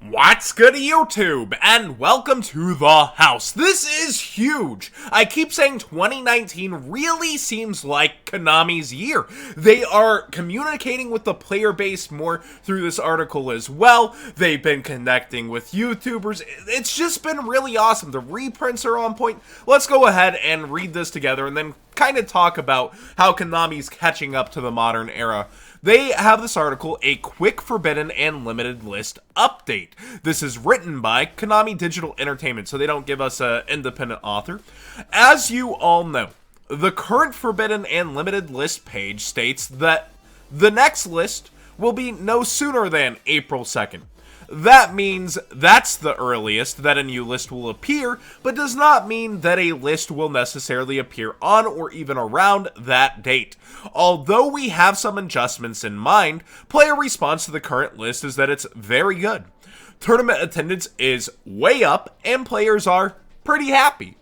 What's good YouTube, and welcome to the house. This is huge. I keep saying 2019 really seems like Konami's year. They are communicating with the player base more through this article as well. They've been connecting with YouTubers. It's just been really awesome. The reprints are on point. Let's go ahead and read this together and then kind of talk about how Konami's catching up to the modern era. They have this article, a quick forbidden and limited list update. This is written by Konami Digital Entertainment, so they don't give us an independent author. As you all know, the current forbidden and limited list page states that the next list will be no sooner than April 2nd. That means that's the earliest that a new list will appear, but does not mean that a list will necessarily appear on or even around that date. Although we have some adjustments in mind, player response to the current list is that it's very good. Tournament attendance is way up, and players are pretty happy.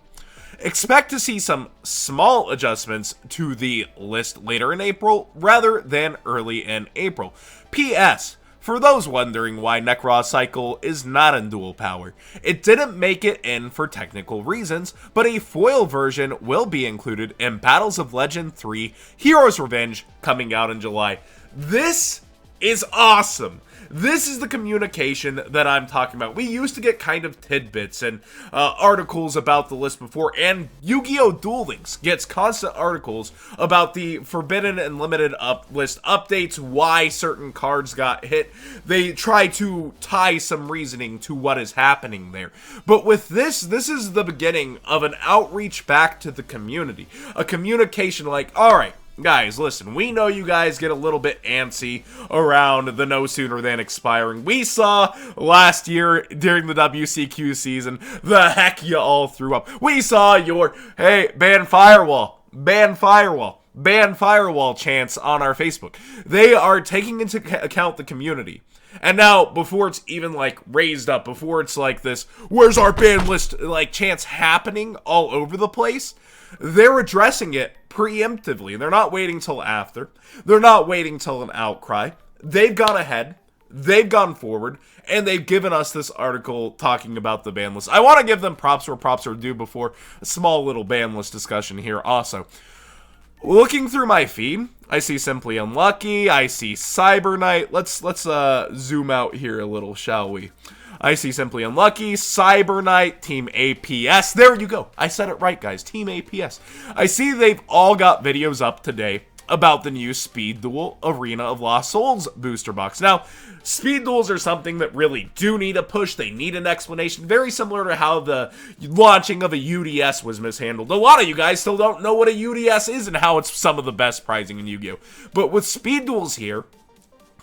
Expect to see some small adjustments to the list later in April rather than early in April. P.S. For those wondering why Necros Cycle is not in dual power, it didn't make it in for technical reasons, but a foil version will be included in Battles of Legend 3 Heroes Revenge coming out in July. This is awesome. This is the communication that I'm talking about. We used to get kind of tidbits and articles about the list before, and Yu-Gi-Oh! Duel Links gets constant articles about the forbidden and limited list updates, why certain cards got hit. They try to tie some reasoning to what is happening there. But with this is the beginning of an outreach back to the community. A communication like, alright, guys, listen, we know you guys get a little bit antsy around the no sooner than expiring. We saw last year during the WCQ season the heck you all threw up. We saw your, hey, ban firewall, ban firewall, ban firewall chants on our Facebook. They are taking into account the community. And now, before it's even, like, raised up, before it's like this, where's our ban list, like, chants happening all over the place, they're addressing it preemptively. They're not waiting till after. They're not waiting till an outcry. They've gone ahead. They've gone forward. And they've given us this article talking about the ban list. I want to give them props where props are due before a small little ban list discussion here also. Looking through my feed, I see Simply Unlucky. I see Cyber Knight. Let's zoom out here a little, shall we? I see Simply Unlucky, Cyber Knight, Team APS. There you go. I said it right, guys. Team APS. I see they've all got videos up today about the new Speed Duel Arena of Lost Souls booster box. Now, Speed Duels are something that really do need a push. They need an explanation. Very similar to how the launching of a UDS was mishandled. A lot of you guys still don't know what a UDS is and how it's some of the best prizing in Yu-Gi-Oh! But with Speed Duels here,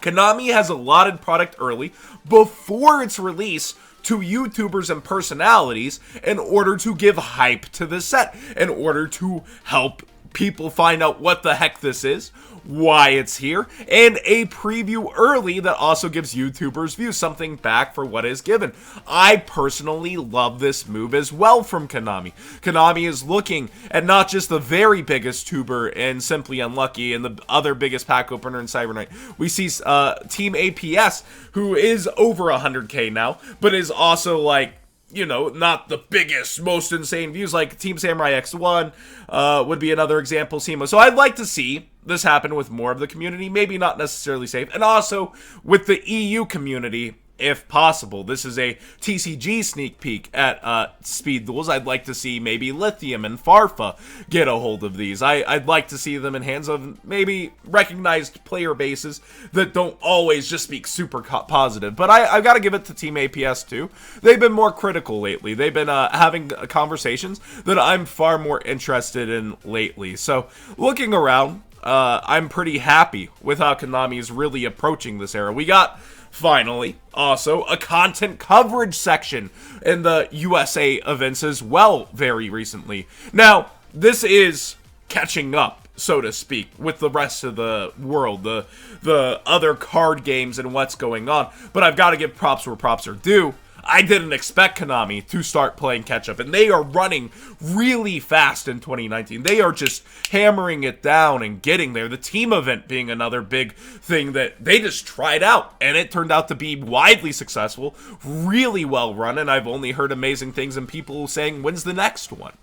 Konami has allotted product early before its release to YouTubers and personalities in order to give hype to the set, in order to help people find out what the heck this is, why it's here, and a preview early that also gives YouTubers views, something back for what is given. I personally love this move as well from Konami. Konami is looking at not just the very biggest tuber in Simply Unlucky and the other biggest pack opener in Cyber Knight. We see Team APS, who is over 100k now, but is also like, you know, not the biggest, most insane views, like Team Samurai X1 would be another example, SEMO. So I'd like to see this happen with more of the community, maybe not necessarily safe, and also with the EU community, if possible. This is a TCG sneak peek at Speed Duels. I'd like to see maybe Lithium and Farfa get a hold of these. I'd like to see them in hands of maybe recognized player bases that don't always just speak super positive. But I've got to give it to Team APS too. They've been more critical lately. They've been having conversations that I'm far more interested in lately. So looking around, I'm pretty happy with how Konami is really approaching this era. We got, finally, also a content coverage section in the USA events as well very recently. Now, this is catching up, so to speak, with the rest of the world, the other card games and what's going on. But I've got to give props where props are due. I didn't expect Konami to start playing catch-up, and they are running really fast in 2019. They are just hammering it down and getting there. The team event being another big thing that they just tried out, and it turned out to be widely successful, really well run, and I've only heard amazing things and people saying, when's the next one?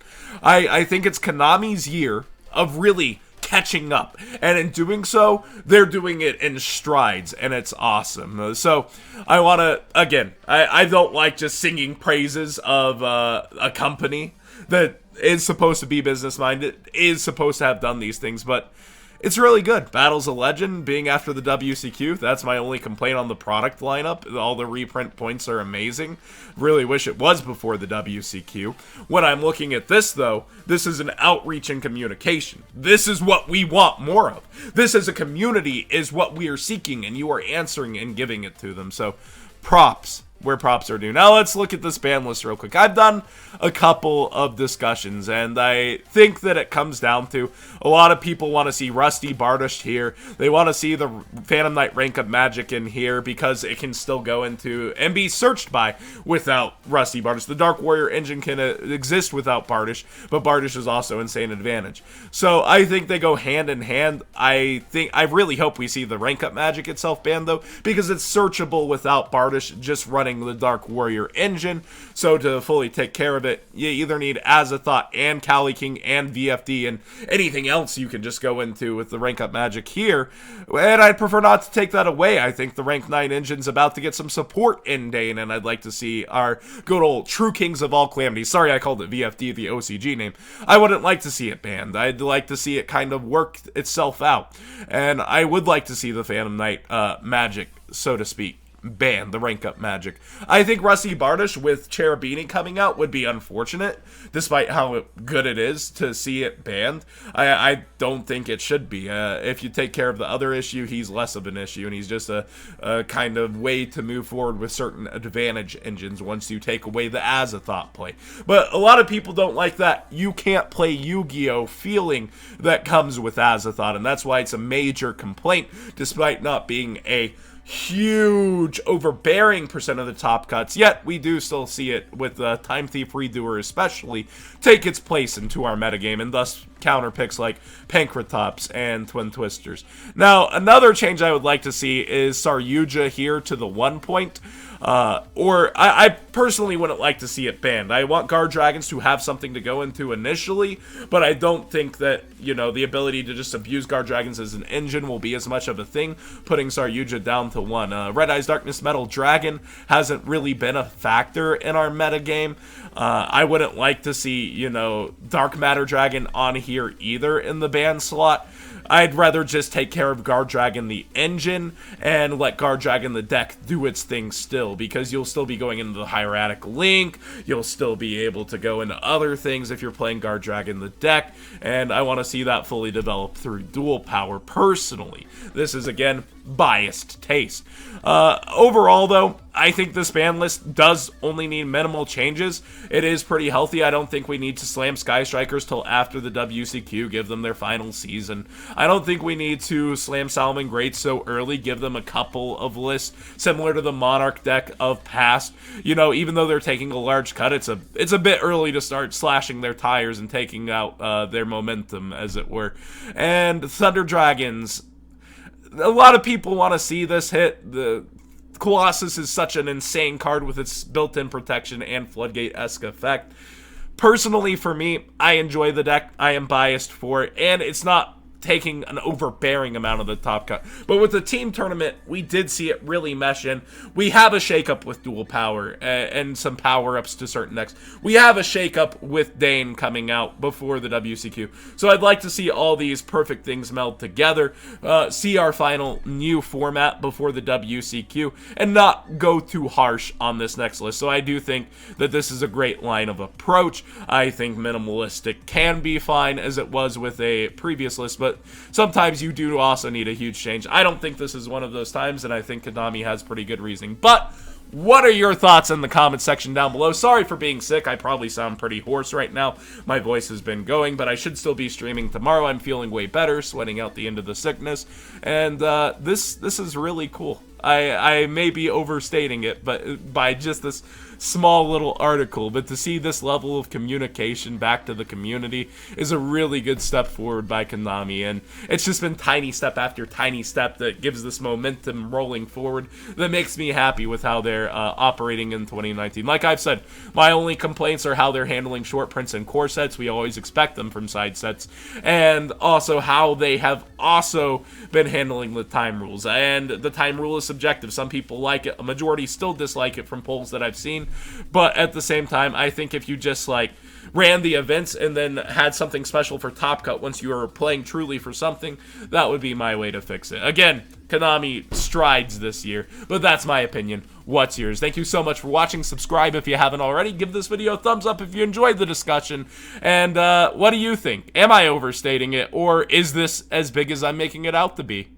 I think it's Konami's year of really catching up, and in doing so, they're doing it in strides, and it's awesome. So I want to, again, I don't like just singing praises of a company that is supposed to be business minded, is supposed to have done these things, but it's really good. Battle's a Legend being after the WCQ, that's my only complaint on the product lineup. All the reprint points are amazing. Really wish it was before the WCQ. When I'm looking at this, though, this is an outreach and communication. This is what we want more of. This as a community is what we are seeking, and you are answering and giving it to them. So, props where props are due. Now let's look at this ban list real quick. I've done a couple of discussions, and I think that it comes down to a lot of people want to see Rusty Bardish here. They want to see the Phantom Knight rank up magic in here because it can still go into and be searched by without Rusty Bardish. The Dark Warrior engine can exist without Bardish, but Bardish is also insane advantage. So I think they go hand in hand. I really hope we see the rank up magic itself banned, though, because it's searchable without Bardish just running the Dark Warrior engine. So to fully take care of it, you either need Azathoth and Cali King and VFD, and anything else you can just go into with the rank up magic here. And I'd prefer not to take that away. I think the rank 9 engine's about to get some support in Dane, and I'd like to see our good old True Kings of all calamities. Sorry I called it VFD, the OCG name. I wouldn't like to see it banned. I'd like to see it kind of work itself out. And I would like to see the Phantom Knight magic, so to speak, ban the rank up magic. I think Rusty Bardish with Cherubini coming out would be unfortunate, despite how good it is to see it banned. I don't think it should be. If you take care of the other issue, he's less of an issue, and he's just a kind of way to move forward with certain advantage engines once you take away the Azathoth play. But a lot of people don't like that. You can't play Yu-Gi-Oh! Feeling that comes with Azathoth, and that's why it's a major complaint, despite not being a huge overbearing percent of the top cuts, yet we do still see it with Time Thief Redoer especially take its place into our metagame, and thus counter picks like Pankratops and Twin Twisters. Now, another change I would like to see is Saryuja here to the 1 point. I personally wouldn't like to see it banned. I want Guard Dragons to have something to go into initially, but I don't think that, you know, the ability to just abuse Guard Dragons as an engine will be as much of a thing, putting Saryuja down to 1. Red Eyes Darkness Metal Dragon hasn't really been a factor in our metagame. I wouldn't like to see, you know, Dark Matter Dragon on here either in the ban slot. I'd rather just take care of Guard Dragon the engine and let Guard Dragon the deck do its thing still, because you'll still be going into the Hieratic Link, you'll still be able to go into other things if you're playing Guard Dragon the deck, and I want to see that fully developed through dual power personally. This is, again, biased taste. Overall, though, I think this ban list does only need minimal changes. It is pretty healthy. I don't think we need to slam Sky Strikers till after the WCQ, give them their final season. I don't think we need to slam Salomon Great so early, give them a couple of lists similar to the Monarch deck of past. You know, even though they're taking a large cut, it's a bit early to start slashing their tires and taking out their momentum, as it were. And Thunder Dragons, a lot of people want to see this hit. The Colossus is such an insane card with its built-in protection and Floodgate-esque effect. Personally, for me, I enjoy the deck. I am biased for it, and it's not taking an overbearing amount of the top cut. But with the team tournament, we did see it really mesh in. We have a shakeup with dual power and some power-ups to certain decks. We have a shakeup with Dane coming out before the WCQ. So I'd like to see all these perfect things meld together, see our final new format before the WCQ, and not go too harsh on this next list. So I do think that this is a great line of approach. I think minimalistic can be fine, as it was with a previous list, but sometimes you do also need a huge change. I don't think this is one of those times, and I think Konami has pretty good reasoning. But what are your thoughts in the comment section down below? Sorry for being sick. I probably sound pretty hoarse right now. My voice has been going, but I should still be streaming tomorrow. I'm feeling way better, sweating out the end of the sickness, and this is really cool. I may be overstating it, but by just this small little article, but to see this level of communication back to the community is a really good step forward by Konami, and it's just been tiny step after tiny step that gives this momentum rolling forward that makes me happy with how they're operating in 2019. Like I've said, my only complaints are how they're handling short prints and core sets. We always expect them from side sets, and also how they have also been handling the time rules. And the time rule is subjective. Some people like it, a majority still dislike it from polls that I've seen, but at the same time, I think if you just like ran the events and then had something special for Top Cut once you were playing truly for something, that would be my way to fix it. Again, Konami strides this year, but that's my opinion. What's yours? Thank you so much for watching. Subscribe if you haven't already. Give this video a thumbs up if you enjoyed the discussion. And what do you think? Am I overstating it, or is this as big as I'm making it out to be?